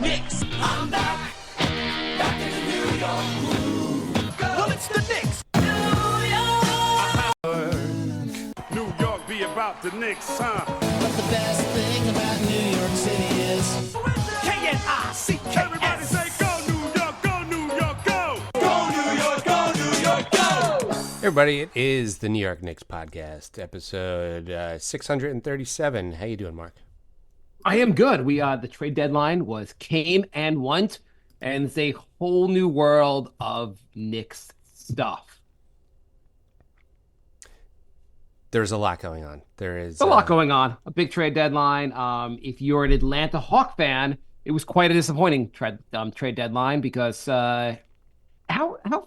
Knicks. I'm back in the New York groove. Well, it's the Knicks. New York be about the Knicks, huh? But the best thing about New York City is K-N-I-C-K-S. Everybody say go New York, go New York, go! Go New York, go New York, go! Everybody, it is the New York Knicks podcast, episode 637. How you doing, Mark? I am good. The trade deadline came and went, and it's a whole new world of Knicks stuff. There's a lot going on. There is A lot going on. A big trade deadline. If you're an Atlanta Hawk fan, it was quite a disappointing trade deadline because how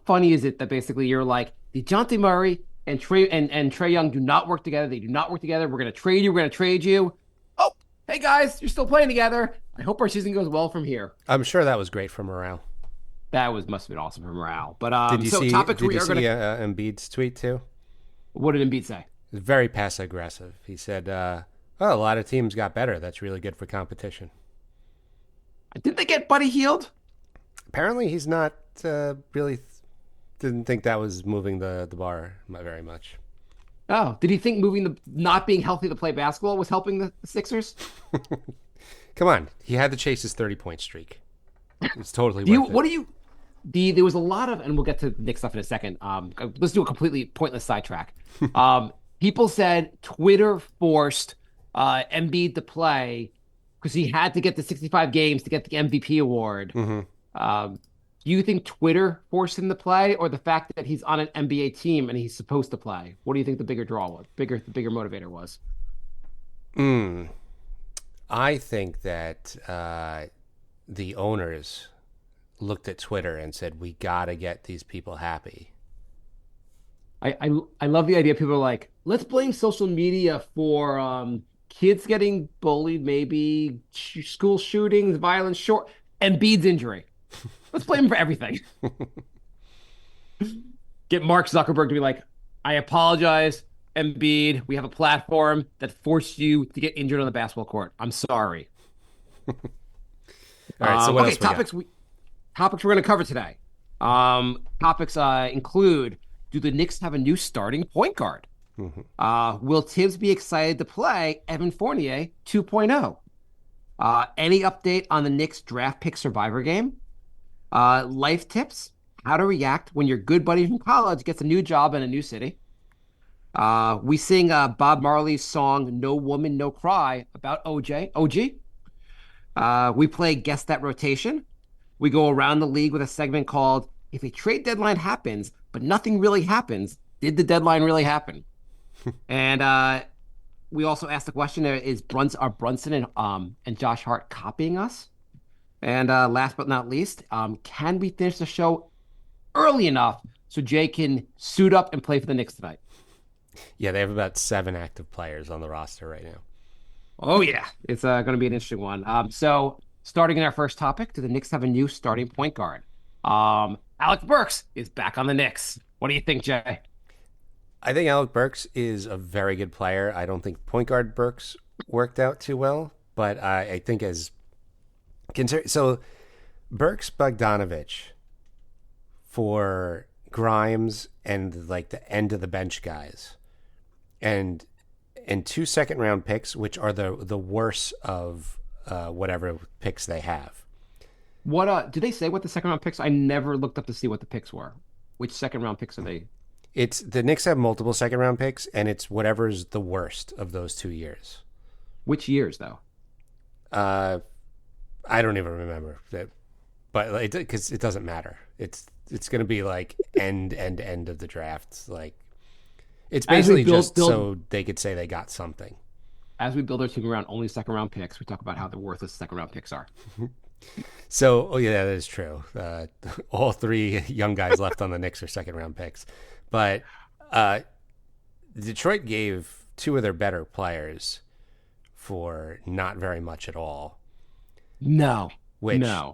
funny is it that basically you're like DeJounte Murray and Trae Young do not work together. They do not work together. We're gonna trade you. We're gonna trade you. Oh, hey guys, you're still playing together. I hope our season goes well from here. I'm sure that was great for morale. Must have been awesome for morale. But Did you see Embiid's tweet too? What did Embiid say? It was very passive aggressive. He said, a lot of teams got better. That's really good for competition. Did they get Buddy Hield? Apparently he's not really didn't think that was moving the bar very much. Oh, did he think not being healthy to play basketball was helping the Sixers? Come on. He had to chase his 30-point streak. It's totally worth it. There was a lot of, and we'll get to Knicks stuff in a second. Let's do a completely pointless sidetrack. People said Twitter forced Embiid to play because he had to get the 65 games to get the MVP award. Mm-hmm. Do you think Twitter forced him to play, or the fact that he's on an NBA team and he's supposed to play? What do you think the bigger draw was? The bigger motivator was? I think that the owners looked at Twitter and said, "We got to get these people happy." I love the idea. People are like, let's blame social media for kids getting bullied, maybe school shootings, violence, Embiid's injury. Let's blame him for everything. Get Mark Zuckerberg to be like, I apologize, Embiid. We have a platform that forced you to get injured on the basketball court. I'm sorry. All right, so what else topics we're going to cover today. Topics include, do the Knicks have a new starting point guard? Mm-hmm. Will Tibbs be excited to play Evan Fournier 2.0? Any update on the Knicks draft pick survivor game? Life tips, how to react when your good buddy from college gets a new job in a new city. We sing Bob Marley's song No Woman, No Cry about OG. We play Guess That Rotation. We go around the league with a segment called If a Trade Deadline Happens, but Nothing Really Happens, Did the Deadline Really Happen? And we also asked the question, are Brunson and Josh Hart copying us? And last but not least, can we finish the show early enough so Jay can suit up and play for the Knicks tonight? Yeah, they have about 7 active players on the roster right now. Oh, yeah. It's going to be an interesting one. So starting in our first topic, do the Knicks have a new starting point guard? Alec Burks is back on the Knicks. What do you think, Jay? I think Alec Burks is a very good player. I don't think point guard Burks worked out too well, but I think so Burks, Bogdanovic for Grimes and like the end of the bench guys, and 2 second-round picks, which are the worst of whatever picks they have. What did they say what the second-round picks? I never looked up to see what the picks were. Which second-round picks are they? It's the Knicks have multiple second-round picks, and it's whatever's the worst of those 2 years. Which years, though? I don't even remember that, but because it doesn't matter. It's going to be like end of the draft. Like it's basically build, so they could say they got something. As we build our team around only second-round picks, we talk about how the worthless second-round picks are. So, that is true. All 3 young guys left on the Knicks are second-round picks. But Detroit gave 2 of their better players for not very much at all. No.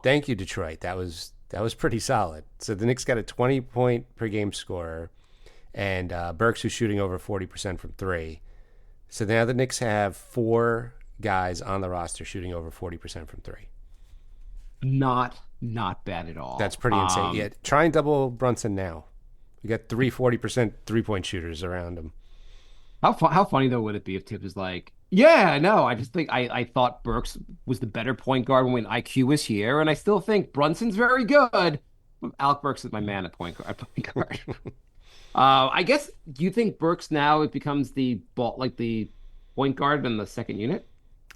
Thank you, Detroit. That was pretty solid. So the Knicks got a 20-point per game scorer, and Burks, who's shooting over 40% from 3. So now the Knicks have 4 guys on the roster shooting over 40% from 3. Not bad at all. That's pretty insane. Yeah, try and double Brunson now. We got 40% 3-point shooters around him. How funny though would it be if Tibbs was like, yeah, no, I just think I thought Burks was the better point guard when IQ was here, and I still think Brunson's very good. Alec Burks is my man at point guard. I guess, do you think Burks now it becomes the point guard in the second unit?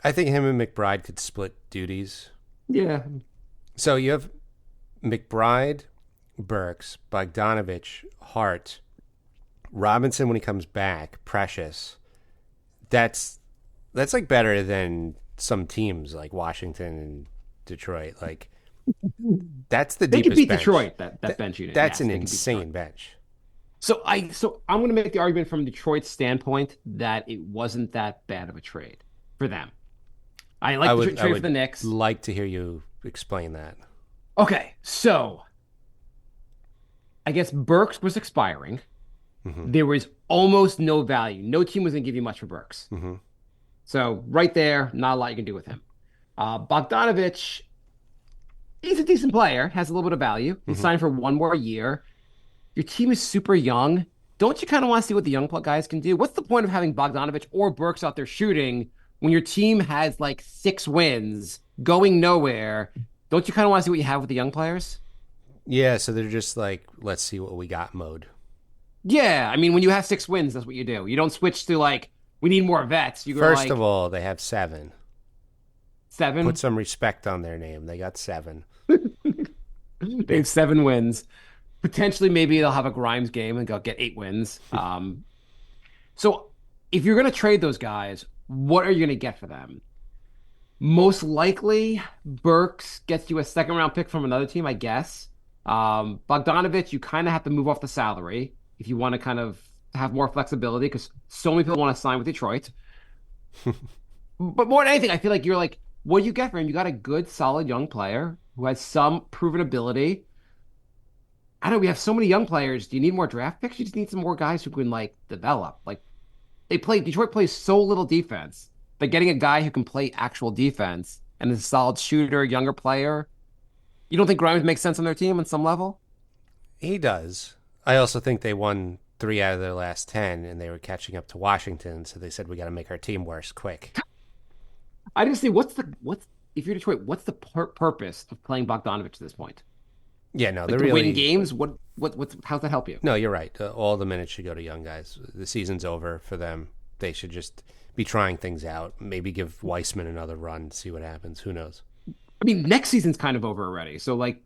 I think him and McBride could split duties. Yeah. So you have McBride, Burks, Bogdanovic, Hart, Robinson when he comes back, Precious. That's like better than some teams like Washington and Detroit. Like that's the They deepest could beat bench. Detroit, that bench unit. That's Yes, an they could beat insane Detroit. bench. So I'm going to make the argument from Detroit's standpoint that it wasn't that bad of a trade for them. I like the trade for the Knicks. Like to hear you explain that. Okay, so I guess Burks was expiring. There was almost no value. No team was going to give you much for Burks. So right there, not a lot you can do with him. Bogdanovic, he's a decent player, has a little bit of value. He signed for one more year. Your team is super young. Don't you kind of want to see what the young guys can do? What's the point of having Bogdanovic or Burks out there shooting when your team has like 6 wins, going nowhere? Don't you kind of want to see what you have with the young players? Yeah, so they're just like, let's see what we got mode. Yeah, I mean, when you have 6 wins, that's what you do. You don't switch to like, we need more vets. You go First like, of all, they have 7. 7. Put some respect on their name. They got 7. They have 7 wins. Potentially, maybe they'll have a Grimes game and go get 8 wins. So if you're going to trade those guys, what are you going to get for them? Most likely, Burks gets you a second-round pick from another team, I guess. Bogdanovic, you kind of have to move off the salary if you want to kind of have more flexibility because so many people want to sign with Detroit. But more than anything, I feel like you're like, what do you get for him? You got a good, solid young player who has some proven ability. I don't know, we have so many young players. Do you need more draft picks? You just need some more guys who can like develop. Like Detroit plays so little defense. But getting a guy who can play actual defense and is a solid shooter, younger player, you don't think Grimes makes sense on their team on some level? He does. I also think they won 3 out of their last 10, and they were catching up to Washington, so they said we got to make our team worse quick. I just see what's if you're Detroit, what's the purpose of playing Bogdanovic at this point? Yeah, no, Like they're to really win games. How's that help you? No, you're right. All the minutes should go to young guys. The season's over for them. They should just be trying things out. Maybe give Weissman another run, see what happens. Who knows? I mean, next season's kind of over already. So like,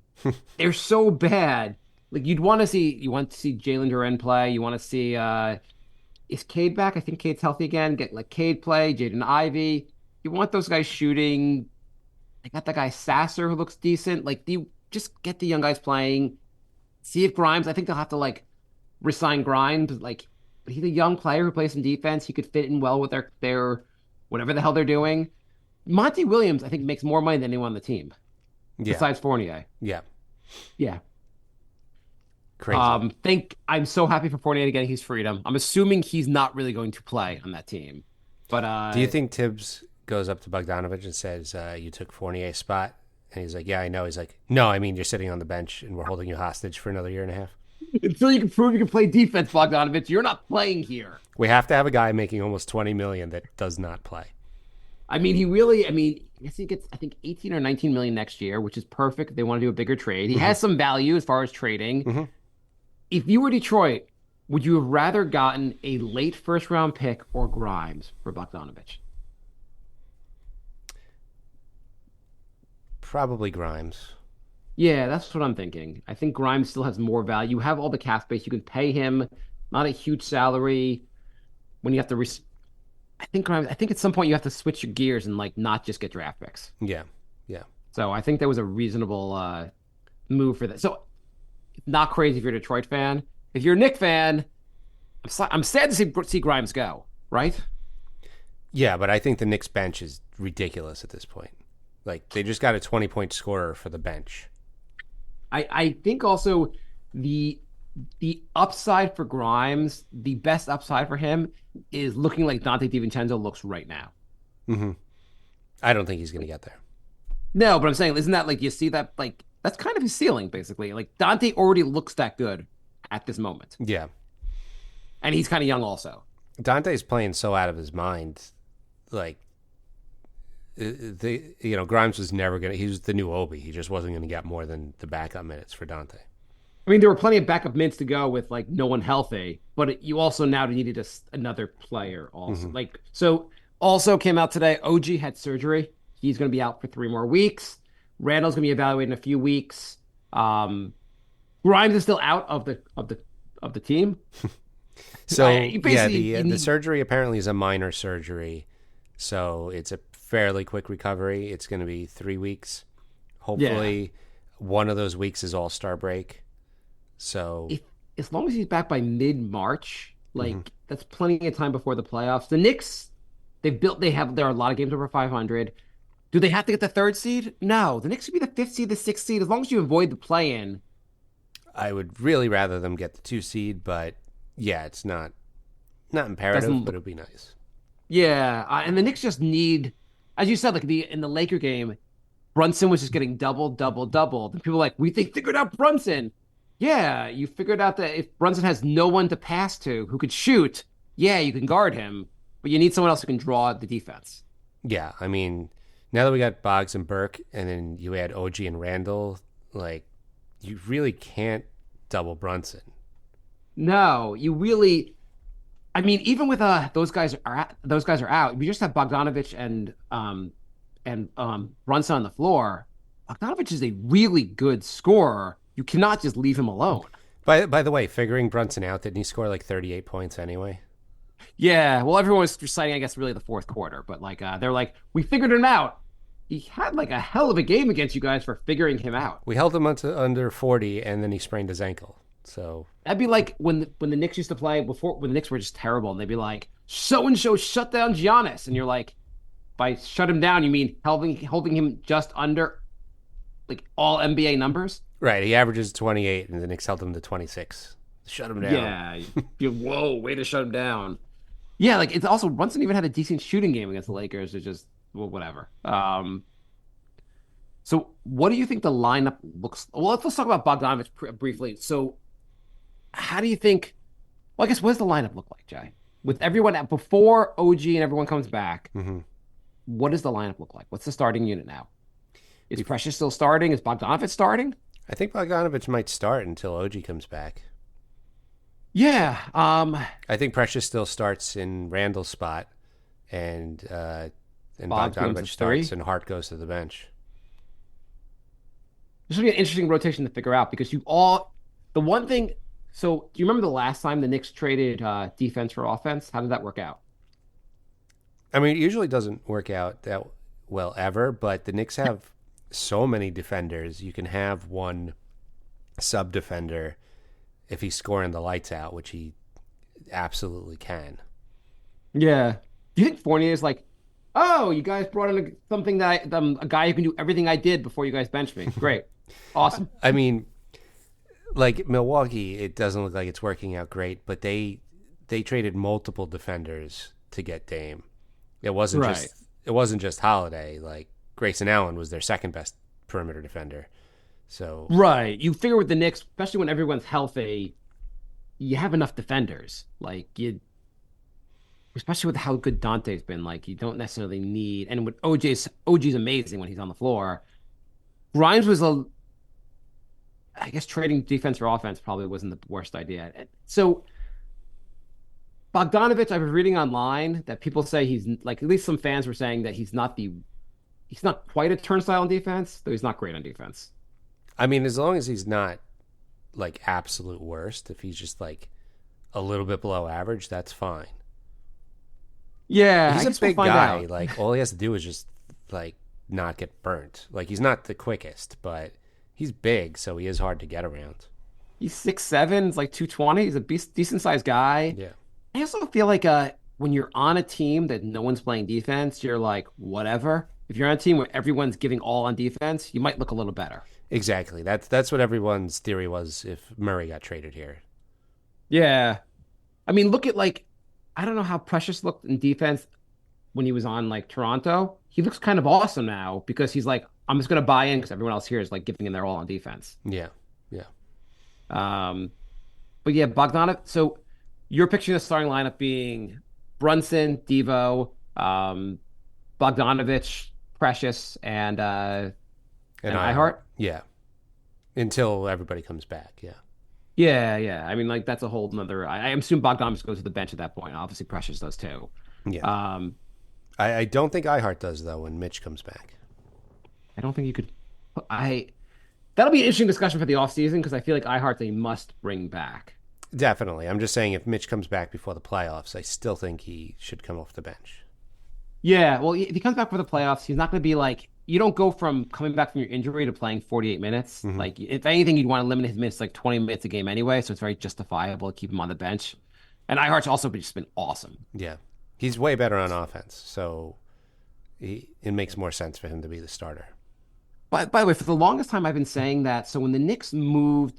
they're so bad. Like you want to see Jalen Duren play. You want to see is Cade back? I think Cade's healthy again. Get like Cade play, Jaden Ivey. You want those guys shooting. They got that guy Sasser who looks decent. Like, do you just get the young guys playing? See if Grimes. I think they'll have to like resign Grimes. Like, he's a young player who plays some defense. He could fit in well with their whatever the hell they're doing. Monty Williams, I think, makes more money than anyone on the team besides Fournier. Yeah. Yeah. Crazy. I'm so happy for Fournier getting his freedom. I'm assuming he's not really going to play on that team. But do you think Tibbs goes up to Bogdanovic and says, you took Fournier's spot? And he's like, yeah, I know. He's like, no, I mean, you're sitting on the bench and we're holding you hostage for another year and a half. Until you can prove you can play defense, Bogdanovic, you're not playing here. We have to have a guy making almost $20 million that does not play. I mean, I guess he gets, I think, 18 or 19 million next year, which is perfect. They want to do a bigger trade. He has some value as far as trading. If you were Detroit, would you have rather gotten a late first round pick or Grimes for Bogdanovic? Probably Grimes. Yeah, that's what I'm thinking. I think Grimes still has more value. You have all the cap space. You can pay him, not a huge salary. When you have to, I think Grimes. I think at some point you have to switch your gears and like not just get draft picks. Yeah, yeah. So I think that was a reasonable move for that. So not crazy if you're a Detroit fan. If you're a Knicks fan, I'm sad to see Grimes go. Right? Yeah, but I think the Knicks bench is ridiculous at this point. Like they just got a 20-point scorer for the bench. I think also the upside for Grimes, the best upside for him is looking like Dante DiVincenzo looks right now. I don't think he's going to get there. No, but I'm saying, isn't that like you see that like that's kind of his ceiling basically. Like Dante already looks that good at this moment, Yeah. and he's kind of young also. Dante's playing so out of his mind. Like, Grimes was never going to, he was the new Obi. He just wasn't going to get more than the backup minutes for Dante. I mean, there were plenty of backup minutes to go with like no one healthy, but you also now needed another player also. Like so, also came out today. OG had surgery. He's going to be out for 3 more weeks. Randall's going to be evaluated in a few weeks. Grimes is still out of the team. So the surgery apparently is a minor surgery, so it's a fairly quick recovery. It's going to be 3 weeks. Hopefully, one of those weeks is All-Star break. So as long as he's back by mid-March, like that's plenty of time before the playoffs. The Knicks, there are a lot of games over 500. Do they have to get the 3rd seed? No, the Knicks would be the 5th seed, the 6th seed, as long as you avoid the play-in. I would really rather them get the 2 seed, but yeah, it's not imperative, but it'd be nice. Yeah, and the Knicks just need, as you said, like in the Laker game, Brunson was just getting doubled. And people were like, they figured out Brunson. Yeah, you figured out that if Brunson has no one to pass to who could shoot, yeah, you can guard him, but you need someone else who can draw the defense. Yeah, I mean, now that we got Boggs and Burke, and then you add OG and Randall, like, you really can't double Brunson. No, you really. I mean, even with those guys are out. We just have Bogdanovic and Brunson on the floor. Bogdanovic is a really good scorer. You cannot just leave him alone. By the way, figuring Brunson out, didn't he score like 38 points anyway? Yeah, well, everyone was reciting, I guess, really the 4th quarter, but like they're like, we figured him out. He had like a hell of a game against you guys for figuring him out. We held him under 40, and then he sprained his ankle. So that'd be like when the Knicks used to play before, when the Knicks were just terrible, and they'd be like, so and so shut down Giannis, and you're like, by shut him down, you mean holding him just under like all NBA numbers? Right, he averages 28, and the Knicks held him to 26. Shut him down. Yeah, whoa, way to shut him down. Yeah, like it's also Brunson even had a decent shooting game against the Lakers. It's just whatever. So what do you think the lineup looks? Well, let's talk about Bogdanovic briefly. So how do you think? Well, I guess what does the lineup look like, Jay? With everyone before OG and everyone comes back, what does the lineup look like? What's the starting unit now? Is Precious still starting? Is Bogdanovic starting? I think Bogdanovic might start until OG comes back. Yeah. I think Precious still starts in Randall's spot, and Bogdanovic starts, and Hart goes to the bench. This would be an interesting rotation to figure out because the one thing. So, do you remember the last time the Knicks traded defense for offense? How did that work out? I mean, it usually doesn't work out that well ever, but the Knicks have so many defenders. You can have one sub defender if he's scoring the lights out, which he absolutely can. Yeah. Do you think Fournier is like, oh, you guys brought in something that a guy who can do everything I did before you guys benched me? Great. Awesome. I mean, like Milwaukee, it doesn't look like it's working out great, but they traded multiple defenders to get Dame. It wasn't just Holiday. Like Grayson Allen was their second best perimeter defender. So right, you figure with the Knicks, especially when everyone's healthy, you have enough defenders. Like especially with how good Dante's been, like you don't necessarily need. And with OG's amazing when he's on the floor. Grimes was I guess trading defense for offense probably wasn't the worst idea. So Bogdanovic, I was reading online that people say he's like, at least some fans were saying that he's not quite a turnstile on defense, though he's not great on defense. I mean, as long as he's not like absolute worst, if he's just like a little bit below average, that's fine. Yeah, he's a big guy. Like all he has to do is just like not get burnt. Like he's not the quickest, but he's big, so he is hard to get around. He's 6'7", he's like 220. He's a decent sized guy. Yeah. I also feel like when you're on a team that no one's playing defense, you're like, whatever. If you're on a team where everyone's giving all on defense, you might look a little better. Exactly. That's what everyone's theory was if Murray got traded here. Yeah. I mean, look at I don't know how Precious looked in defense. when he was on like Toronto, he looks kind of awesome now because he's like, I'm just going to buy in because everyone else here is like giving in their all on defense. Yeah. Yeah. Um, but yeah, Bogdanovic. So you're picturing the starting lineup being Brunson, Devo, Bogdanovic, Precious, and iHeart. Yeah. Until everybody comes back. Yeah. Yeah, yeah. I mean, like that's a whole nother. I assume Bogdanovich goes to the bench at that point. Obviously, Precious does too. Yeah. Um, I don't think iHeart does though when Mitch comes back. I don't think you could. I That'll be an interesting discussion for the offseason because I feel like iHeart's a must bring back. Definitely. I'm just saying if Mitch comes back before the playoffs, I still think he should come off the bench. Yeah, well, if he comes back for the playoffs, he's not going to be like you don't go from coming back from your injury to playing 48 minutes. Mm-hmm. Like if anything, you'd want to limit his minutes to like 20 minutes a game anyway, so it's very justifiable to keep him on the bench. And iHeart's also just been awesome. Yeah. He's way better on offense, so it makes more sense for him to be the starter. By the way, for the longest time, I've been saying that. So when the Knicks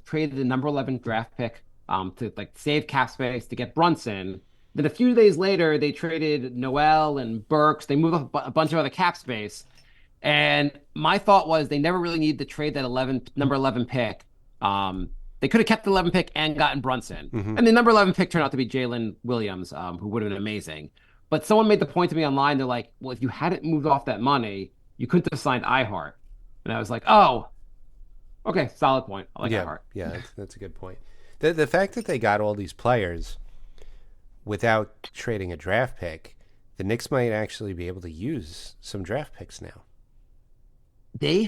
traded the number 11 draft pick to like save cap space to get Brunson, then a few days later they traded Noel and Burks. They moved a bunch of other cap space, and my thought was they never really needed to trade that number 11 pick. They could have kept the 11 pick and gotten Brunson, and the number 11 pick turned out to be Jalen Williams, who would have been amazing. But someone made the point to me online. They're like, "Well, if you hadn't moved off that money, you couldn't have signed iHeart." And I was like, oh, okay, solid point. I like iHeart. Yeah, that's a good point. The fact that they got all these players without trading a draft pick, the Knicks might actually be able to use some draft picks now. They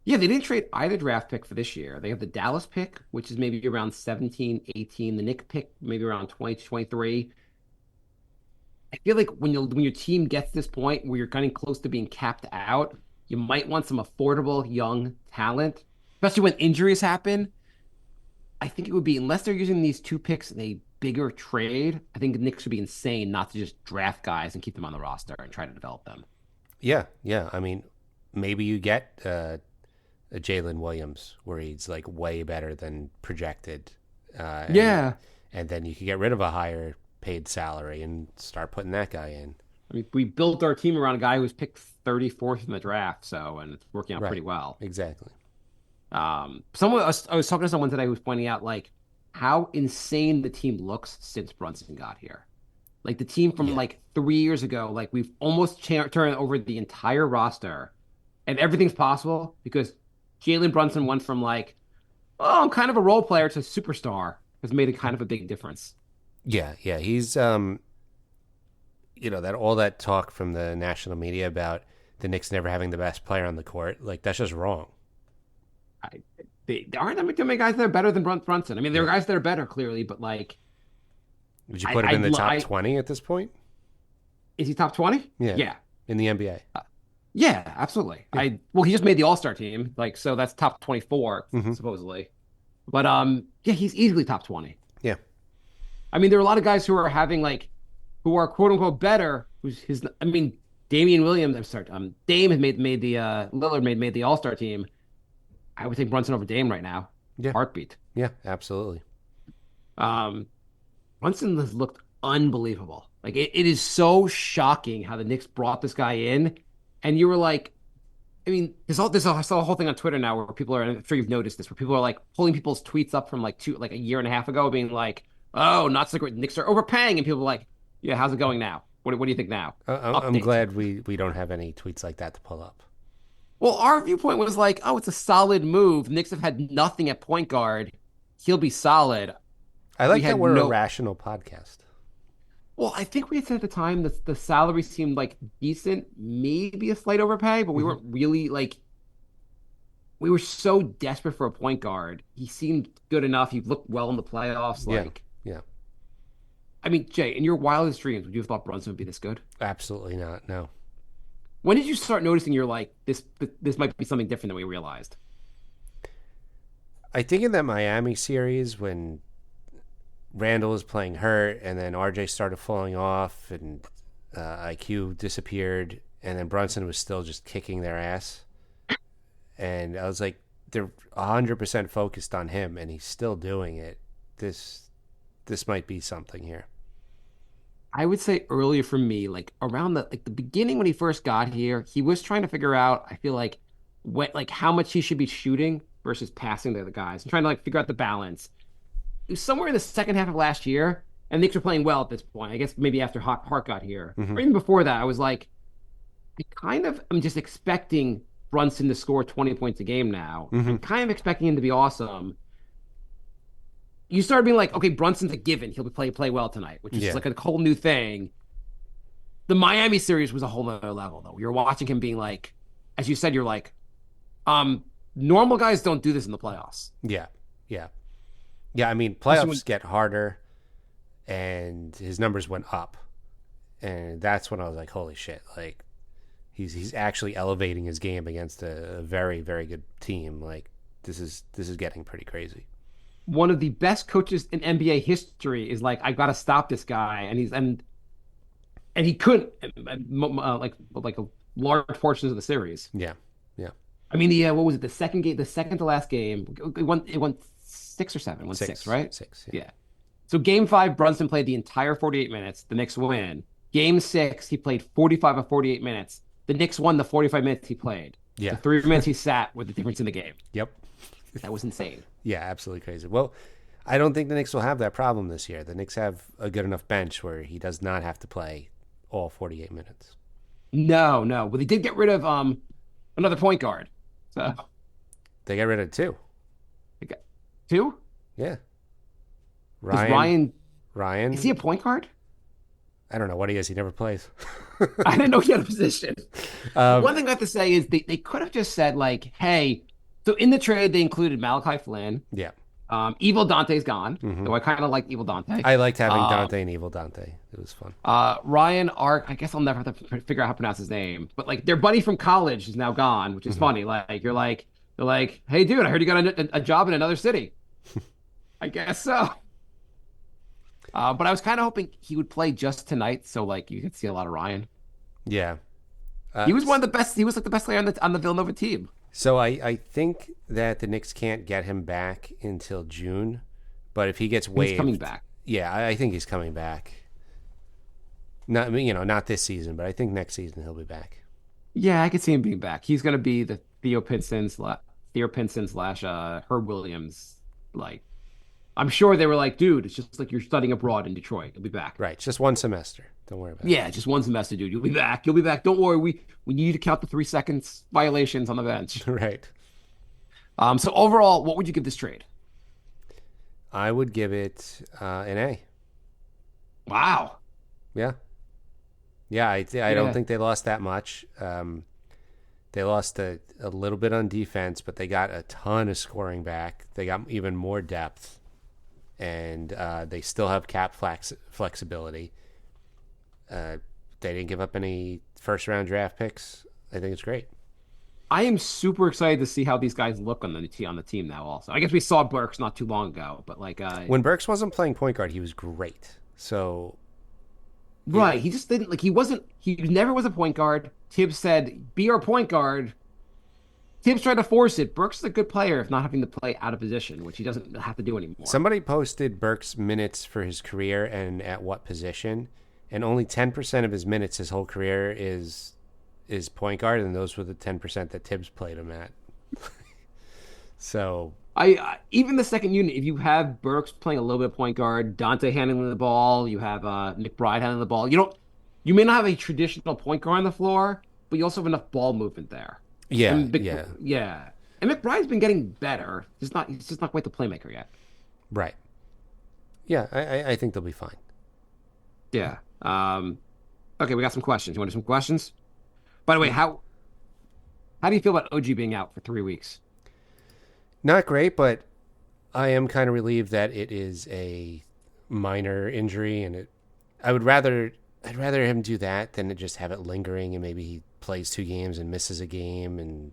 didn't trade either draft pick for this year. They have the Dallas pick, which is maybe around 17, 18. The Knicks pick, maybe around 20 to 23. I feel like when your team gets to this point where you're getting close to being capped out, you might want some affordable young talent, especially when injuries happen. I think it would be, unless they're using these two picks in a bigger trade, I think the Knicks would be insane not to just draft guys and keep them on the roster and try to develop them. Yeah. I mean, maybe you get a Jalen Williams where he's like way better than projected. And then you could get rid of a higher paid salary and start putting that guy in. I mean, we built our team around a guy who was picked 34th in the draft, and it's working out pretty well. Exactly. I was talking to someone today who was pointing out like how insane the team looks since Brunson got here. Like the team from like 3 years ago, like we've almost turned over the entire roster, and everything's possible because Jalen Brunson went from like, oh, I'm kind of a role player to superstar, has made a kind of a big difference. Yeah. He's that all that talk from the national media about the Knicks never having the best player on the court, like that's just wrong. There aren't that many guys that are better than Brunson. I mean, there are guys that are better, clearly, but like, would you put him in the top 20 at this point? Is he top 20? Yeah. In the NBA. Yeah, absolutely. Yeah. He just made the All-Star team, like so that's top 24 supposedly. But he's easily top 20. Yeah. I mean, there are a lot of guys who are who are quote unquote better. Damian Williams. I'm sorry. Dame has made the Lillard made the All-Star team. I would take Brunson over Dame right now. Yeah. Heartbeat. Yeah, absolutely. Brunson has looked unbelievable. Like it is so shocking how the Knicks brought this guy in, and you were like, I mean, I saw a whole thing on Twitter now where people are, and I'm sure you've noticed this, where people are like pulling people's tweets up from like a year and a half ago, being like, "Oh, not so great. Knicks are overpaying," and people are like, "Yeah, how's it going now? What do you think now?" I'm glad we don't have any tweets like that to pull up. Well, our viewpoint was like, "Oh, it's a solid move. Knicks have had nothing at point guard. He'll be solid." I like that we're a rational podcast. Well, I think we had said at the time that the salary seemed like decent, maybe a slight overpay, but we weren't really like, we were so desperate for a point guard. He seemed good enough. He looked well in the playoffs. Yeah. I mean, Jay, in your wildest dreams, would you have thought Brunson would be this good? Absolutely not. No. When did you start noticing you're like, this might be something different than we realized? I think in that Miami series when Randall was playing hurt, and then RJ started falling off, and IQ disappeared, and then Brunson was still just kicking their ass. And I was like, they're 100% focused on him, and he's still doing it. This might be something here. I would say earlier for me, like around the beginning when he first got here, he was trying to figure out, I feel like how much he should be shooting versus passing to the guys and trying to like figure out the balance. It was somewhere in the second half of last year, and the Knicks were playing well at this point. I guess maybe after Hart got here. Or even before that, I was like, I'm just expecting Brunson to score 20 points a game now. I'm kind of expecting him to be awesome. You started being like, okay, Brunson's a given. He'll play well tonight, which is like a whole new thing. The Miami series was a whole other level, though. You're watching him being like, as you said, you're like, normal guys don't do this in the playoffs. Yeah, yeah, yeah. I mean, playoffs get harder, and his numbers went up, and that's when I was like, holy shit! Like, he's actually elevating his game against a very, very good team. Like, this is getting pretty crazy. One of the best coaches in NBA history is like, I got to stop this guy, and he couldn't, like a large portions of the series. Yeah, yeah. I mean, what was it? The second to last game, it won 6 or 7, won six, right? 6. Yeah. So game 5, Brunson played the entire 48 minutes. The Knicks win. Game 6, he played 45 of 48 minutes. The Knicks won the 45 minutes he played. Yeah. The 3 minutes he sat were the difference in the game. Yep. That was insane. Yeah, absolutely crazy. Well, I don't think the Knicks will have that problem this year. The Knicks have a good enough bench where he does not have to play all 48 minutes. No. Well, they did get rid of another point guard. So They got rid of 2. they got 2? Yeah. Ryan, Ryan. is he a point guard? I don't know what he is. He never plays. I didn't know he had a position. One thing I have to say is they could have just said, like, hey, so in the trade, they included Malachi Flynn. Yeah. Evil Dante's gone, though I kind of like Evil Dante. I liked having Dante and Evil Dante. It was fun. Ryan Ark, I guess I'll never have to figure out how to pronounce his name, but like their buddy from college is now gone, which is funny. Like they're like, hey dude, I heard you got a job in another city. I guess so. But I was kind of hoping he would play just tonight, so like you could see a lot of Ryan. Yeah. He was one of the best. He was like the best player on the Villanova team. So I think that the Knicks can't get him back until June, but if he gets waived, He's coming back. Yeah, I think he's coming back. Not not this season, but I think next season he'll be back. Yeah, I could see him being back. He's going to be the Theo Pinson slash Herb Williams. Like, I'm sure they were like, dude, it's just like you're studying abroad in Detroit. You'll be back. Right, just one semester. Don't worry about it. Yeah, just one semester, dude. You'll be back. You'll be back. Don't worry. We need you to count the 3 seconds violations on the bench. Right. So overall, what would you give this trade? I would give it an A. Wow. Yeah. Yeah, I don't think they lost that much. They lost a little bit on defense, but they got a ton of scoring back. They got even more depth, and they still have cap flexibility. They didn't give up any first-round draft picks. I think it's great. I am super excited to see how these guys look on the team now. Also, I guess we saw Burks not too long ago, but like when Burks wasn't playing point guard, he was great. So right, he just didn't like. He never was a point guard. Tibbs said, "Be our point guard." Tibbs tried to force it. Burks is a good player if not having to play out of position, which he doesn't have to do anymore. Somebody posted Burks' minutes for his career and at what position, and only 10% of his minutes his whole career is point guard, and those were the 10% that Tibbs played him at. So I even the second unit, if you have Burks playing a little bit of point guard, Dante handling the ball, you have McBride handling the ball. You may not have a traditional point guard on the floor, but you also have enough ball movement there. Yeah, yeah. And McBride's been getting better. He's just not quite the playmaker yet. Right. Yeah, I think they'll be fine. Yeah. Okay, we got some questions. You want to do some questions? By the way, how do you feel about OG being out for 3 weeks? Not great, but I am kind of relieved that it is a minor injury, and I'd rather him do that than to just have it lingering and maybe he plays 2 games and misses a game, and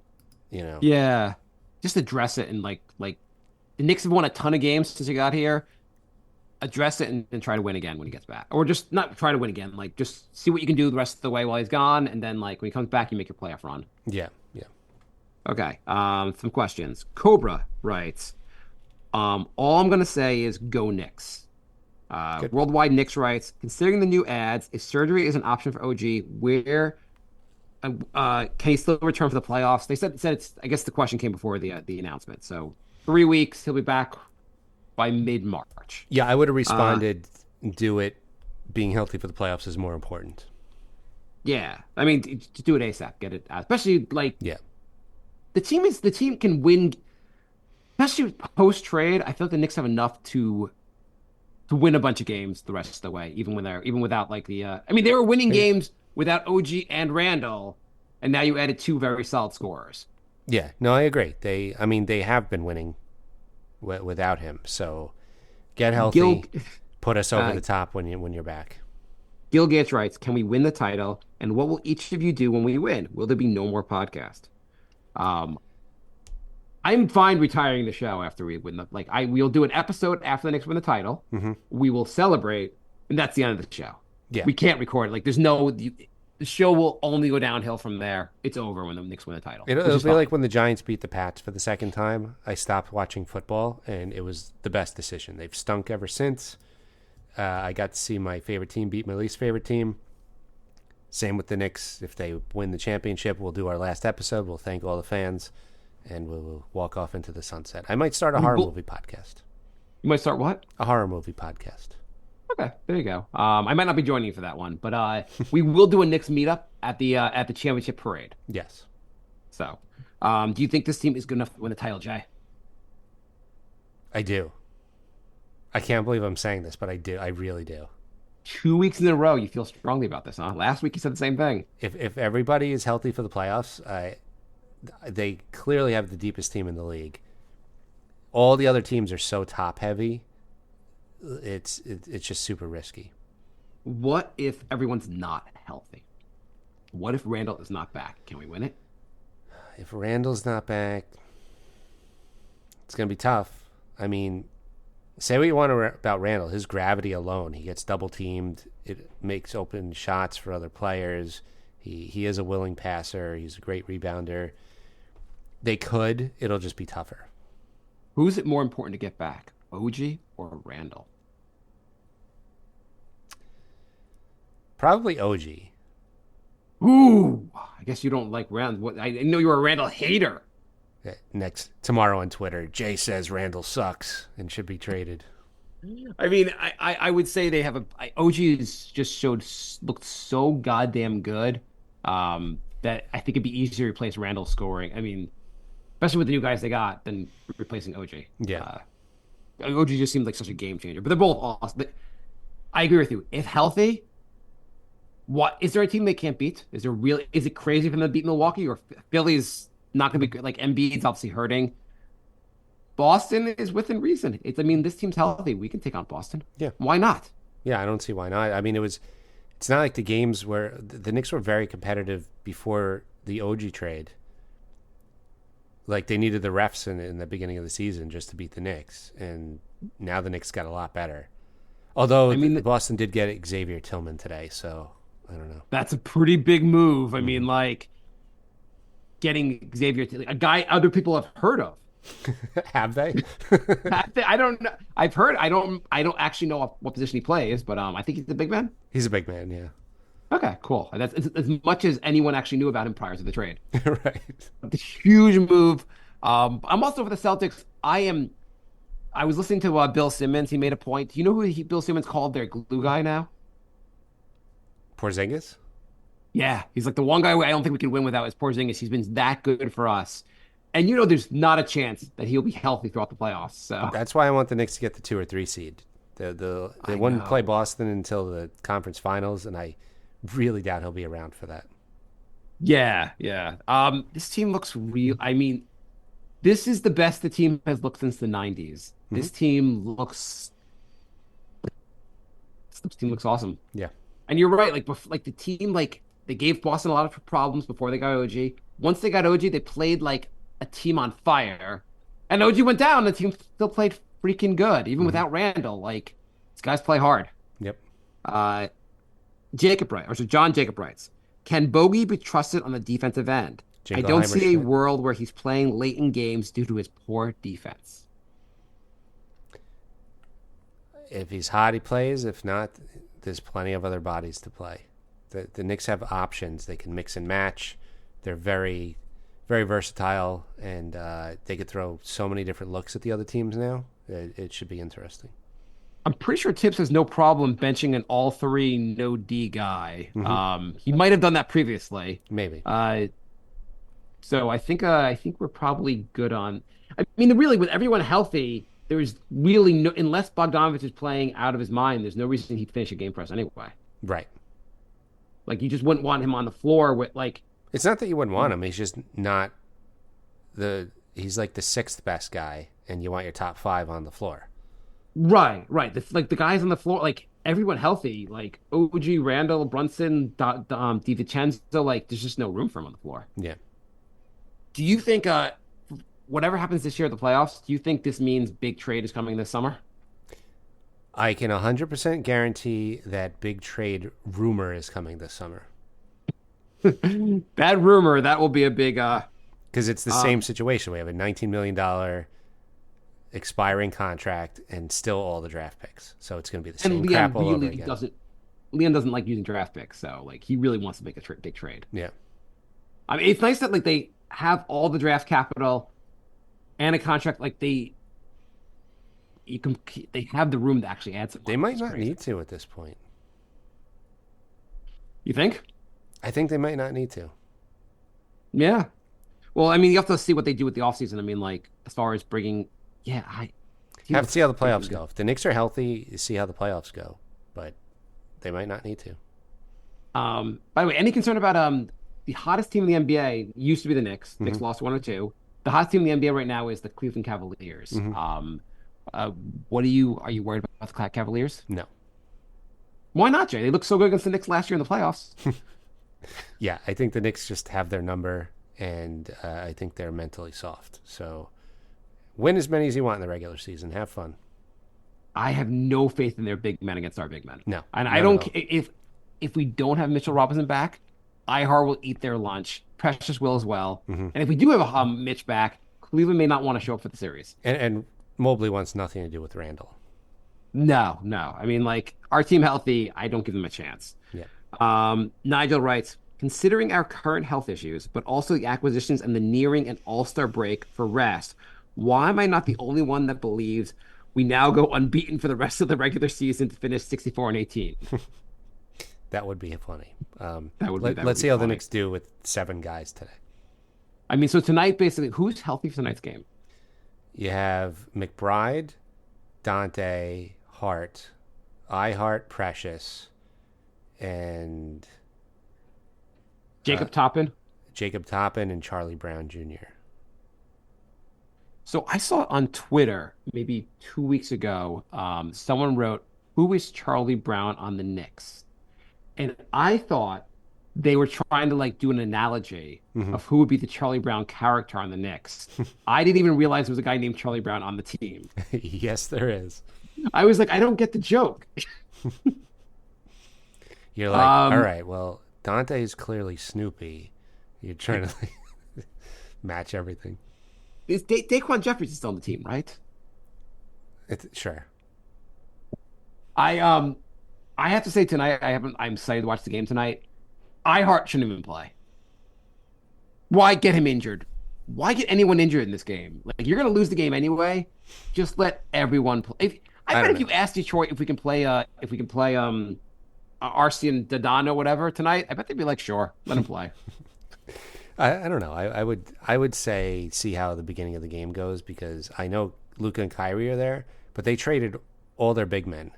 Yeah, just address it and like the Knicks have won a ton of games since he got here. Address it and try to win again when he gets back, or just not try to win again. Like just see what you can do the rest of the way while he's gone, and then like when he comes back, you make your playoff run. Yeah. Okay. Some questions. Cobra writes, all I'm gonna say is go Knicks. Good. Worldwide Knicks writes, considering the new ads, if surgery is an option for OG, where can he still return for the playoffs? They said it's. I guess the question came before the announcement. So 3 weeks, he'll be back by mid-March. Yeah, I would have responded, do it. Being healthy for the playoffs is more important. Yeah, I mean, just do it ASAP. Get it out. Especially like Yeah. the team can win, especially post trade. I feel like the Knicks have enough to win a bunch of games the rest of the way, even without like the. I mean, they were winning games without OG and Randall, and now you added two very solid scorers. Yeah, no, I agree. They have been winning without him. So get healthy, put us over the top when you're back. Gil Gates writes, "Can we win the title? And what will each of you do when we win? Will there be no more podcast?" I'm fine retiring the show after we win the we'll do an episode after the Knicks win the title. Mm-hmm. We will celebrate, and that's the end of the show. Yeah, we can't record. Like, there's no the show will only go downhill from there. It's over when the Knicks win the title. It'll be like when the Giants beat the Pats for the second time. I stopped watching football, and it was the best decision. They've stunk ever since. I got to see my favorite team beat my least favorite team. Same with the Knicks. If they win the championship, we'll do our last episode. We'll thank all the fans, and we'll walk off into the sunset. I might start a horror movie podcast. You might start what? A horror movie podcast. Okay, there you go. I might not be joining you for that one, but we will do a Knicks meetup at the championship parade. Yes. So, do you think this team is good enough to win the title, Jay? I do. I can't believe I'm saying this, but I do. I really do. 2 weeks in a row, you feel strongly about this, huh? Last week you said the same thing. If everybody is healthy for the playoffs, they clearly have the deepest team in the league. All the other teams are so top heavy. It's just super risky. What if everyone's not healthy? What if Randall is not back? Can we win it? If Randall's not back, it's going to be tough. I mean, say what you want about Randall. His gravity alone, he gets double teamed. It makes open shots for other players. He is a willing passer. He's a great rebounder. It'll just be tougher. Who's it more important to get back, OG or Randall? Probably OG. Ooh, I guess you don't like Randall. I know you're a Randall hater. Next tomorrow on Twitter, Jay says Randall sucks and should be traded. I mean, I would say they have OG has just looked so goddamn good that I think it'd be easier to replace Randall scoring. I mean, especially with the new guys they got than replacing OG. Yeah, OG just seemed like such a game changer. But they're both awesome. I agree with you. If healthy, what is there a team they can't beat? Is it crazy for them to beat Milwaukee, or Philly's not going to be good? Like, Embiid's obviously hurting. Boston is within reason. I mean, this team's healthy. We can take on Boston. Yeah. Why not? Yeah, I don't see why not. I mean, it's not like the games where the Knicks were very competitive before the OG trade. Like, they needed the refs in the beginning of the season just to beat the Knicks, and now the Knicks got a lot better. Although, I mean, Boston did get Xavier Tillman today, so I don't know. That's a pretty big move. I mean, like, getting Xavier, a guy other people have heard of. Have they? I don't know. I've heard. I don't actually know what position he plays, but I think he's a big man. He's a big man, yeah. Okay, cool. That's as much as anyone actually knew about him prior to the trade. Right. The huge move. I'm also for the Celtics. I was listening to Bill Simmons. He made a point. Do you know who Bill Simmons called their glue guy now? Porzingis? Yeah, he's like the one guy I don't think we can win without is Porzingis. He's been that good for us. And there's not a chance that he'll be healthy throughout the playoffs. So that's why I want the Knicks to get the 2 or 3 seed. They wouldn't play Boston until the conference finals, and I really doubt he'll be around for that. Yeah. This team looks real. I mean, this is the best the team has looked since the 90s. Mm-hmm. This team looks awesome. Yeah. And you're right. Like the team, like, they gave Boston a lot of problems before they got OG. Once they got OG, they played like a team on fire. And OG went down, the team still played freaking good, even without Randall. Like, these guys play hard. Yep. John Jacob writes, can Bogey be trusted on the defensive end? I don't see a world where he's playing late in games due to his poor defense. If he's hot, he plays. If not, there's plenty of other bodies to play. The Knicks have options. They can mix and match. They're very, very versatile, and they could throw so many different looks at the other teams now. It should be interesting. I'm pretty sure Tibbs has no problem benching an all three no D guy. He might have done that previously. Maybe. So I think we're probably good on. I mean, really, with everyone healthy, there's really no, unless Bogdanovic is playing out of his mind, there's no reason he'd finish a game for us anyway. Right. Like you just wouldn't want him on the floor with like. It's not that you wouldn't want him. He's just not he's like the sixth best guy, and you want your top 5 on the floor. Right. The guys on the floor, like everyone healthy, like OG, Randall, Brunson, DiVincenzo, like there's just no room for him on the floor. Yeah. Do you think whatever happens this year at the playoffs, do you think this means big trade is coming this summer? I can 100% guarantee that big trade rumor is coming this summer. That rumor, that will be a big because it's the same situation. We have a $19 million expiring contract and still all the draft picks. So it's going to be the same crap all over again. Liam doesn't like using draft picks, so like he really wants to make a big trade. Yeah. I mean, it's nice that like they have all the draft capital and a contract. Like they have the room to actually add some. They might not need to at this point. You think? I think they might not need to. Yeah. Well, I mean, you have to see what they do with the offseason. I mean, like as far as bringing, I have to see how the playoffs go. If the Knicks are healthy, you see how the playoffs go. But they might not need to. By the way, any concern about the hottest team in the NBA used to be the Knicks. Mm-hmm. Knicks lost 1 or 2. The hottest team in the NBA right now is the Cleveland Cavaliers. Mm-hmm. Are you worried about the Cavaliers? No. Why not, Jay? They looked so good against the Knicks last year in the playoffs. Yeah, I think the Knicks just have their number, and I think they're mentally soft. So win as many as you want in the regular season. Have fun. I have no faith in their big men against our big men. No. And I don't if we don't have Mitchell Robinson back, Ihar will eat their lunch. Precious will as well. Mm-hmm. And if we do have a Mitch back, Cleveland may not want to show up for the series. And Mobley wants nothing to do with Randall. No. I mean, like, our team healthy, I don't give them a chance. Yeah. Nigel writes, considering our current health issues, but also the acquisitions and the nearing an all-star break for rest, why am I not the only one that believes we now go unbeaten for the rest of the regular season to finish 64-18? That would be funny. Let's see how the Knicks do with 7 guys today. I mean, so tonight, basically, who's healthy for tonight's game? You have McBride, Dante, Hart, Ihart, Precious, and Jacob Toppin? Jacob Toppin and Charlie Brown Jr. So I saw on Twitter maybe 2 weeks ago, someone wrote, who is Charlie Brown on the Knicks? And I thought they were trying to like do an analogy of who would be the Charlie Brown character on the Knicks. I didn't even realize there was a guy named Charlie Brown on the team. Yes, there is. I was like, I don't get the joke. You're like, all right, well, Dante is clearly Snoopy. You're trying to like, match everything. Daquan Jeffries is still on the team, right? Sure. I have to say tonight, I'm excited to watch the game tonight. Ihart shouldn't even play. Why get him injured? Why get anyone injured in this game? Like you're gonna lose the game anyway. Just let everyone play. I bet if you ask Detroit if we can play Arce and Dodano whatever tonight, I bet they'd be like, sure, let him play. I don't know. I would say see how the beginning of the game goes because I know Luka and Kyrie are there, but they traded all their big men.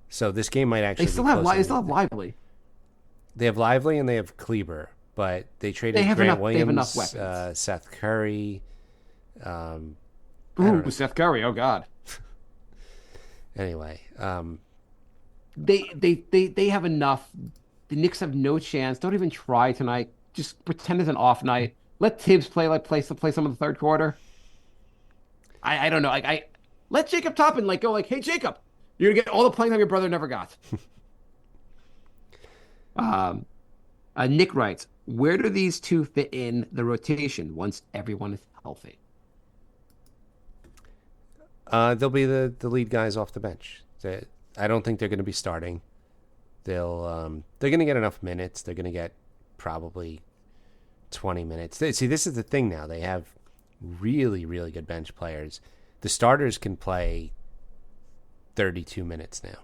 So this game might actually. They still have Lively. They have Lively and they have Kleber, but they traded Grant Williams, they have enough weapons. Seth Curry. Seth Curry. Oh God. Anyway, they have enough. The Knicks have no chance. Don't even try tonight. Just pretend it's an off night. Let Tibbs play some of the third quarter. I don't know. I let Jacob Toppin go like, hey Jacob, you're gonna get all the playing time your brother never got. Nick writes, where do these two fit in the rotation once everyone is healthy? They'll be the lead guys off the bench. I don't think they're going to be starting. They're going to get enough minutes. They're going to get probably 20 minutes. See, this is the thing now. They have really, really good bench players. The starters can play 32 minutes now.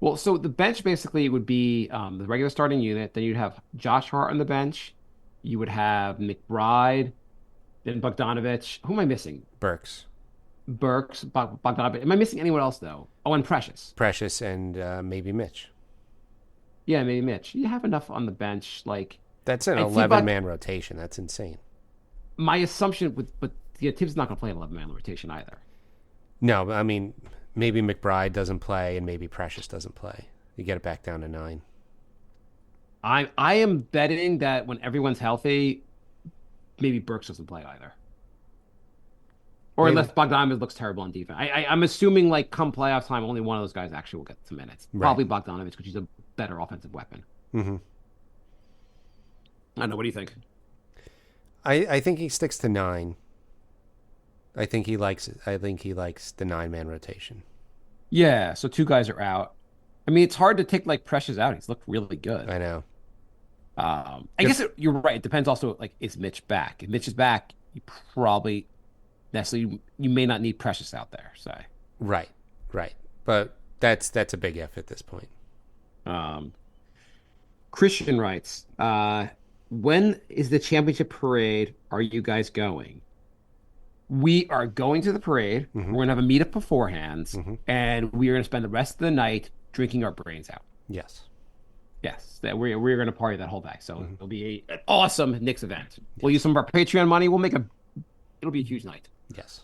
Well, so the bench basically would be the regular starting unit. Then you'd have Josh Hart on the bench. You would have McBride, then Bogdanovic. Who am I missing? Burks. Bogdanovic. Am I missing anyone else, though? Oh, and Precious. Precious and maybe Mitch. Yeah, maybe Mitch. You have enough on the bench. Like That's an I think 11-man rotation. That's insane. my assumption but Tibbs not going to play an 11-man rotation either. No, I mean, maybe McBride doesn't play and maybe Precious doesn't play. You get it back down to 9. I am betting that when everyone's healthy, maybe Burks doesn't play either. Or Maybe. unless Bogdanovic looks terrible on defense. I'm assuming like come playoff time, only one of those guys actually will get some minutes. Right. Probably Bogdanovic because he's a better offensive weapon. Mm-hmm. I don't know. What do you think? I think he sticks to 9. I think he likes the 9-man rotation. Yeah, so 2 guys are out. I mean, it's hard to take like Precious out. He's looked really good. I know. I guess you're right. It depends also, like, is Mitch back? If Mitch is back, you probably necessarily you may not need Precious out there. So Right. But that's a big if at this point. Christian writes, when is the championship parade? Are you guys going? We are going to the parade. Mm-hmm. We're gonna have a meetup beforehand, and we are gonna spend the rest of the night drinking our brains out. Yes. Yes, that we're gonna party that whole day. So it'll be an awesome Knicks event. We'll use some of our Patreon money. It'll be a huge night. Yes.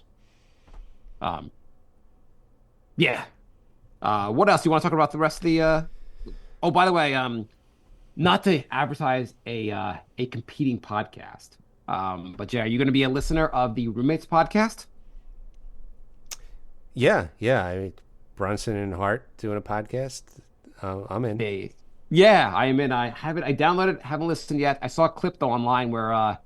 Yeah. What else? You want to talk about the rest of the? Oh, by the way, not to advertise a competing podcast, but Jay, are you going to be a listener of the Roommates podcast? Yeah. I mean, Brunson and Hart doing a podcast. I'm in. Yeah, I am in. I downloaded it, haven't listened yet. I saw a clip though online where I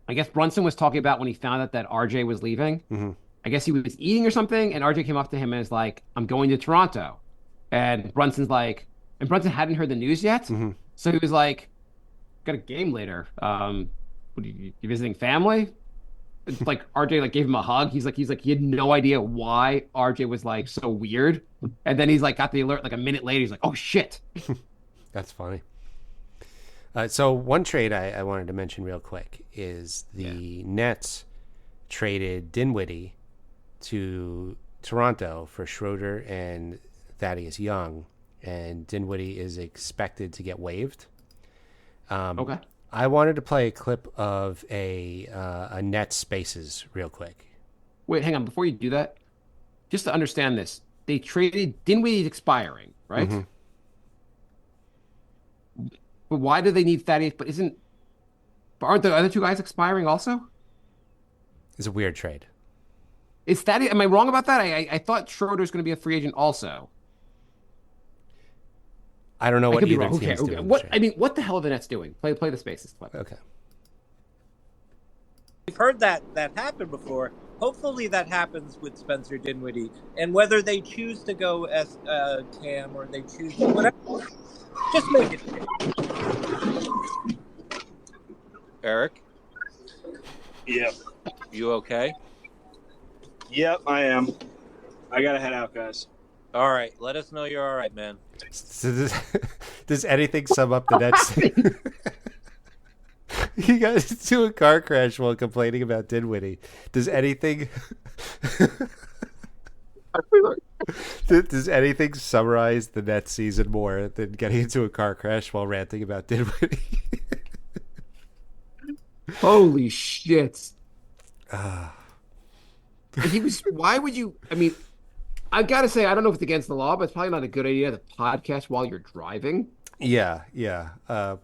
guess Brunson was talking about when he found out that RJ was leaving. Mm-hmm. I guess he was eating or something, and RJ came up to him and is like, "I'm going to Toronto," and Brunson hadn't heard the news yet, so he was like, "Got a game later. What you visiting family?" It's like RJ like gave him a hug. He's like he had no idea why RJ was like so weird, and then he's like got the alert like a minute later. He's like, "Oh shit." That's funny. So one trade I wanted to mention real quick is the Nets traded Dinwiddie to Toronto for Schroeder and Thaddeus Young, and Dinwiddie is expected to get waived. Okay. I wanted to play a clip of a Nets Spaces real quick. Wait, hang on. Before you do that, just to understand this, they traded Dinwiddie's expiring, right? Mm-hmm. But why do they need Thaddeus? But aren't the other 2 guys expiring also? It's a weird trade. Is Thaddeus? Am I wrong about that? I thought Schroeder's going to be a free agent also. I don't know I what could be either wrong. team's Okay. doing. in What this I mean, what the hell are the Nets doing? Play the Spaces clip. Okay. We've heard that happen before. Hopefully that happens with Spencer Dinwiddie. And whether they choose to go as Cam or they choose to whatever, just make it. Eric, Yep. you okay? Yep, I am. I gotta head out, guys. All right, let us know you're all right, man. So does anything sum up the Nets? You guys into a car crash while complaining about Dinwiddie. Does anything summarize the Nets season more than getting into a car crash while ranting about Dinwiddie? Holy shit! Why would you? I mean, I gotta say, I don't know if it's against the law, but it's probably not a good idea to podcast while you're driving. Yeah. I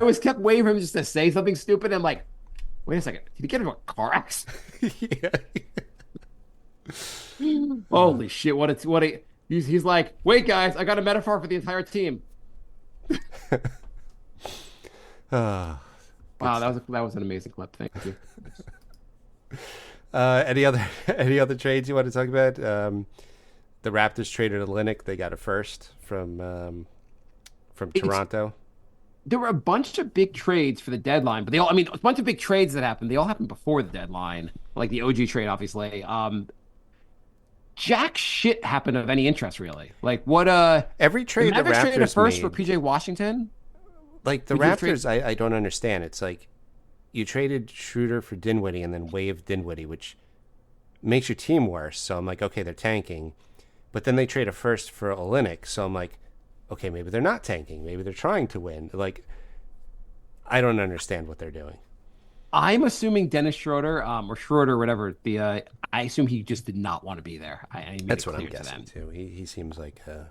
always kept waiting for him just to say something stupid. And I'm like, wait a second, did he get into a car accident? Yeah. Holy shit! He's like, wait, guys, I got a metaphor for the entire team. Wow, that was an amazing clip. Thank you. Any other any other trades you want to talk about? The Raptors traded Olynyk. They got a first from Toronto. There were a bunch of big trades for the deadline, but they all, I mean, a bunch of big trades that happened. They all happened before the deadline, like the OG trade, obviously. Jack shit happened of any interest, really. Like what? Every trade the Mavericks traded a Raptors first made, for PJ Washington. like the Raptors, I don't understand. It's like you traded Schroeder for Dinwiddie and then waived Dinwiddie, which makes your team worse. So I'm like, okay, they're tanking, but then they trade a first for Olynyk. So I'm like, okay, maybe they're not tanking. Maybe they're trying to win. Like, I don't understand what they're doing. I'm assuming Dennis Schroeder, or Schroeder, whatever. I assume he just did not want to be there. I made That's it what I'm clear to guessing them. too. He seems like a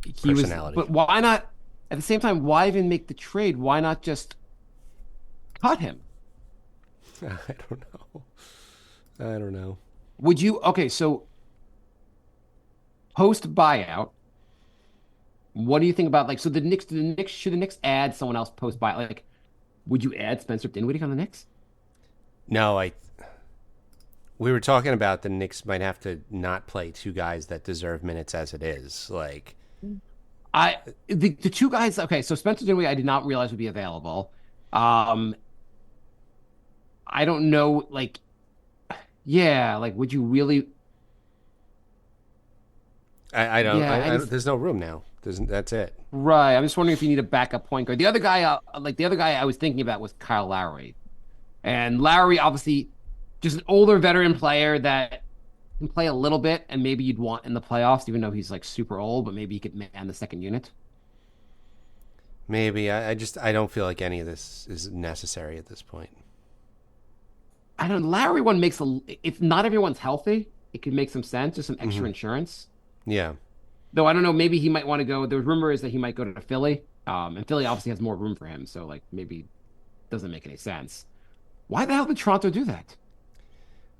He was, personality. but why not? At the same time, why even make the trade? Why not just cut him? I don't know. Would you? Okay, so post buyout, what do you think about so the Knicks? Should the Knicks add someone else post buyout? Like, would you add Spencer Dinwiddie on the Knicks? No, we were talking about the Knicks might have to not play two guys that deserve minutes as it is. Like, The two guys. Okay, so Spencer Dinwiddie, I did not realize would be available. I don't know. Like, yeah, like, would you really? I don't. Yeah, there's no room now. That's it. Right. I'm just wondering if you need a backup point guard. The other guy, I was thinking about was Kyle Lowry, and Lowry obviously just an older veteran player that can play a little bit, and maybe you'd want in the playoffs, even though he's like super old, but maybe he could man the second unit. Maybe I don't feel like any of this is necessary at this point. I don't. Lowry one makes if not everyone's healthy, it could make some sense. Just some extra insurance. Yeah. Though I don't know, maybe he might want to go. The rumor is that he might go to Philly, and Philly obviously has more room for him, so like maybe it doesn't make any sense. Why the hell did Toronto do that?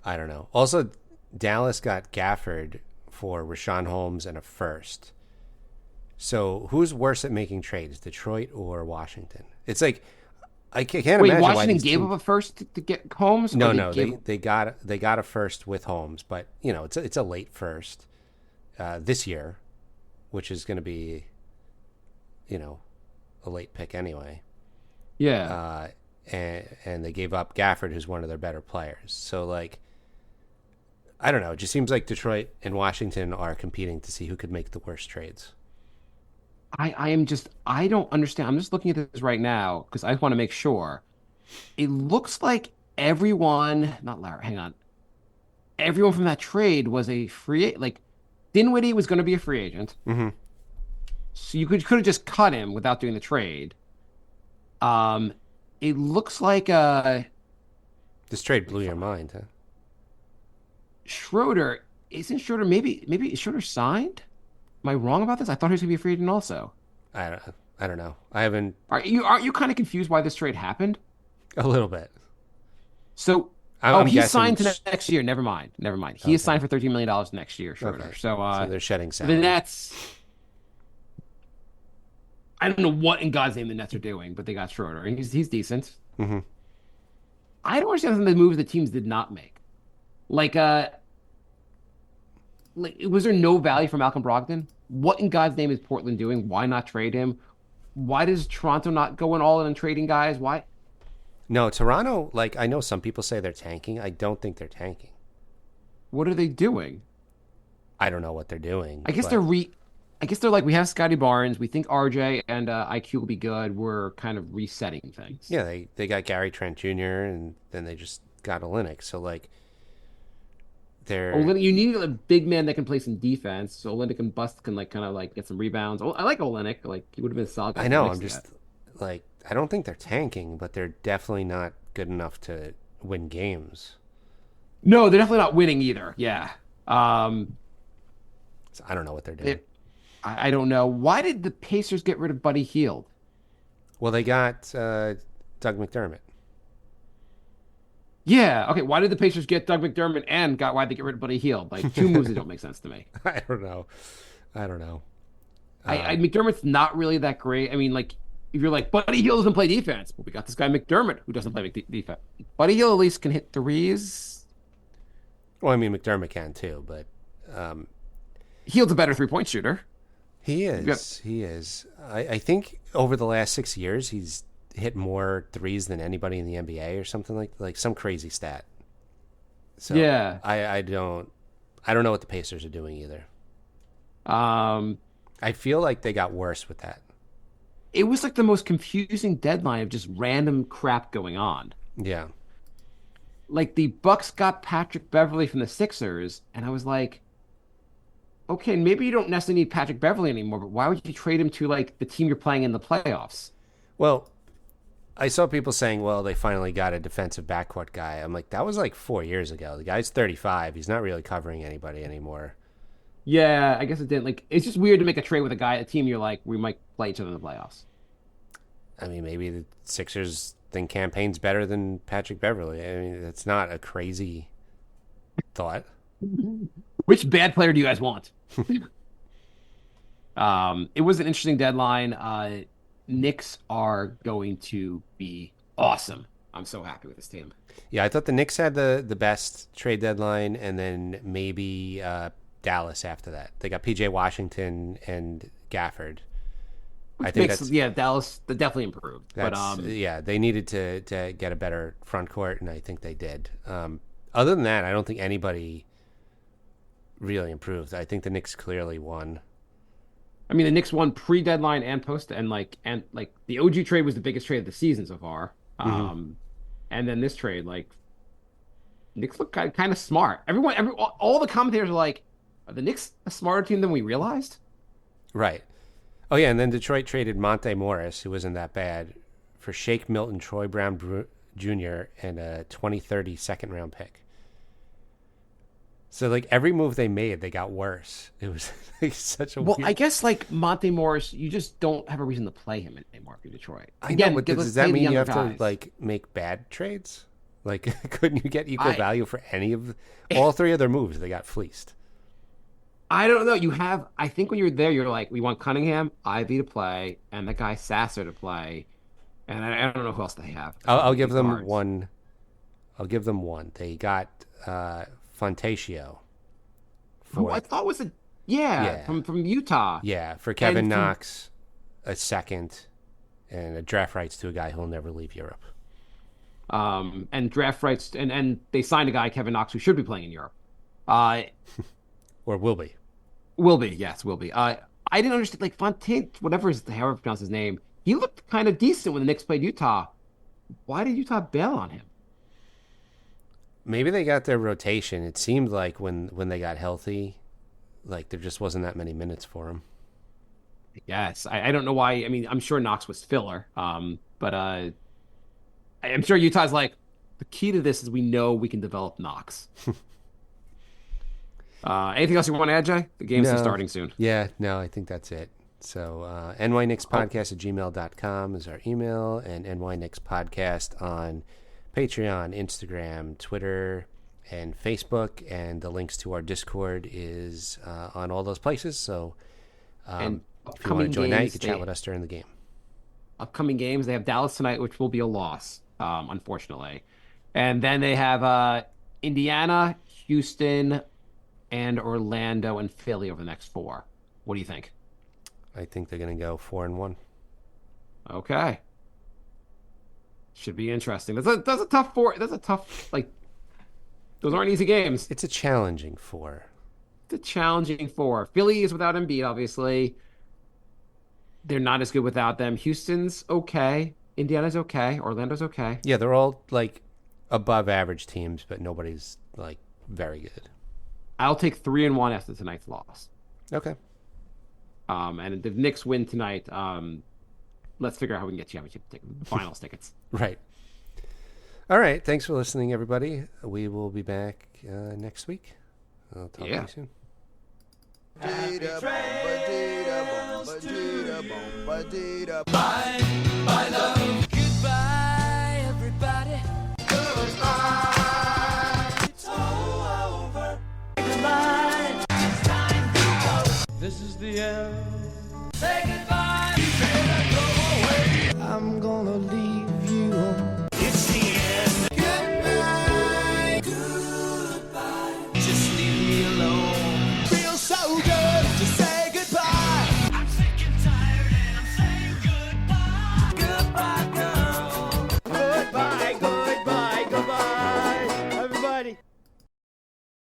I don't know. Also, Dallas got Gafford for Rashawn Holmes and a first. So who's worse at making trades, Detroit or Washington? It's like I can't imagine why Washington these gave up a first to get Holmes? No, they got a first with Holmes, but it's a late first this year, which is going to be a late pick anyway. Yeah. And they gave up Gafford, who's one of their better players. So like, I don't know. It just seems like Detroit and Washington are competing to see who could make the worst trades. I don't understand. I'm just looking at this right now because I want to make sure. It looks like everyone, not Larry, hang on. Everyone from that trade was a like Dinwiddie was going to be a free agent. Mm-hmm. So you could have just cut him without doing the trade. It looks like This trade blew your mind, huh? Schroeder, isn't Schroeder maybe is Schroeder signed? Am I wrong about this? I thought he was gonna be a free agent also. I don't know. I haven't. Aren't you kind of confused why this trade happened? A little bit. So I'm he's guessing signed to next year. Never mind. He is signed for $13 million next year, Schroeder. Okay. So they're shedding the salary. Nets. I don't know what in God's name the Nets are doing, but they got Schroeder, and he's decent. Mm-hmm. I don't understand some of the moves the teams did not make. Like, was there no value for Malcolm Brogdon? What in God's name is Portland doing? Why not trade him? Why does Toronto not go in all in and trading guys? Why? No, Toronto, like, I know some people say they're tanking. I don't think they're tanking. What are they doing? I don't know what they're doing. I guess they're like, we have Scotty Barnes. We think RJ and IQ will be good. We're kind of resetting things. Yeah, they got Gary Trent Jr. and then they just got Olynyk. So, like, you need a big man that can play some defense. So Olynyk and Bust can kind of get some rebounds. I like Olynyk. Like, he would have been a solid guy. I know. I'm just like, I don't think they're tanking, but they're definitely not good enough to win games. No, they're definitely not winning either. Yeah. So I don't know what they're doing. I don't know. Why did the Pacers get rid of Buddy Hield? Well, they got Doug McDermott. Yeah. Okay. Why did the Pacers get Doug McDermott and why'd they get rid of Buddy Hield? Like, two moves that don't make sense to me. I don't know. McDermott's not really that great. I mean, like, if you're like, Buddy Hield doesn't play defense. Well, we got this guy McDermott who doesn't play defense. Buddy Hield at least can hit threes. Well, I mean, McDermott can too, but Hield's a better 3-point shooter. he is. Yep. He is. I think over the last 6 years, he's hit more threes than anybody in the NBA or something like some crazy stat. So Yeah. I don't know what the Pacers are doing either. Um, I feel like they got worse with that. it was like the most confusing deadline of just random crap going on. Yeah. Like the Bucks got Patrick Beverley from the Sixers, and I was like, okay, maybe you don't necessarily need Patrick Beverley anymore, but why would you trade him to like the team you're playing in the playoffs? Well, I saw people saying, well, they finally got a defensive backcourt guy. I'm like, that was like 4 years ago. The guy's 35. He's not really covering anybody anymore. Yeah, I guess it didn't. Like, it's just weird to make a trade with a team you're like, we might play each other in the playoffs. I mean, maybe the Sixers think Campaign's better than Patrick Beverley. I mean, that's not a crazy thought. Which bad player do you guys want? It was an interesting deadline. Knicks are going to be awesome. I'm so happy with this team. Yeah, I thought the Knicks had the best trade deadline, and then maybe Dallas after that. They got P.J. Washington and Gafford. I think Dallas definitely improved. But yeah, they needed to get a better front court, and I think they did. Other than that, I don't think anybody really improved. I think the Knicks clearly won. I mean, the Knicks won pre-deadline and post, and the OG trade was the biggest trade of the season so far. And then this trade, like, Knicks look kind of smart. All the commentators are like, are the Knicks a smarter team than we realized? Right. Oh yeah, and then Detroit traded Monte Morris, who wasn't that bad, for Shake Milton, Troy Brown Jr., and a 2030 second round pick. So, like, every move they made, they got worse. It was like such a I guess, like, Monte Morris, you just don't have a reason to play him anymore for Detroit. I know, but does that mean you have to, like, make bad trades? Like, couldn't you get equal value for any of all three of their moves? They got fleeced. I don't know. I think when you're there, you're like, we want Cunningham, Ivy to play, and that guy Sasser to play. And I don't know who else they have. I'll give them one. I'll give them one. They got Fontatio. Who I thought was from Utah. Yeah, for Kevin Knox, a second, and a draft rights to a guy who'll never leave Europe. And draft rights, and they signed a guy, Kevin Knox, who should be playing in Europe. Or will be. Will be. I didn't understand, like, Fontaine, however you pronounce his name, he looked kind of decent when the Knicks played Utah. Why did Utah bail on him? Maybe they got their rotation. It seemed like when they got healthy, like, there just wasn't that many minutes for him. Yes. I don't know why. I mean, I'm sure Knox was filler. But I'm sure Utah's like, the key to this is we know we can develop Knox. Anything else you want to add, Jay? The game's starting soon. Yeah, no, I think that's it. So nyknickspodcast@gmail.com is our email, and nyknickspodcast on Patreon, Instagram, Twitter, and Facebook, and the links to our Discord is on all those places. So if you want to join that, you can chat with us during the game. Upcoming games, they have Dallas tonight, which will be a loss, unfortunately. And then they have Indiana, Houston, and Orlando and Philly over the next 4. What do you think? I think they're going to go 4-1. Okay. Should be interesting. That's a tough 4. That's a tough, like, those aren't easy games. It's a challenging 4. It's a challenging 4. Philly is without Embiid, obviously. They're not as good without them. Houston's okay. Indiana's okay. Orlando's okay. Yeah, they're all, like, above average teams, but nobody's, like, very good. I'll take 3-1 after tonight's loss. Okay. And if the Knicks win tonight, let's figure out how we can get championship finals tickets. Right. All right. Thanks for listening, everybody. We will be back next week. I'll talk to you soon. Bye, bye, love. Goodbye, everybody. Goodbye. It's all over. Goodbye. It's time to go. This is the end.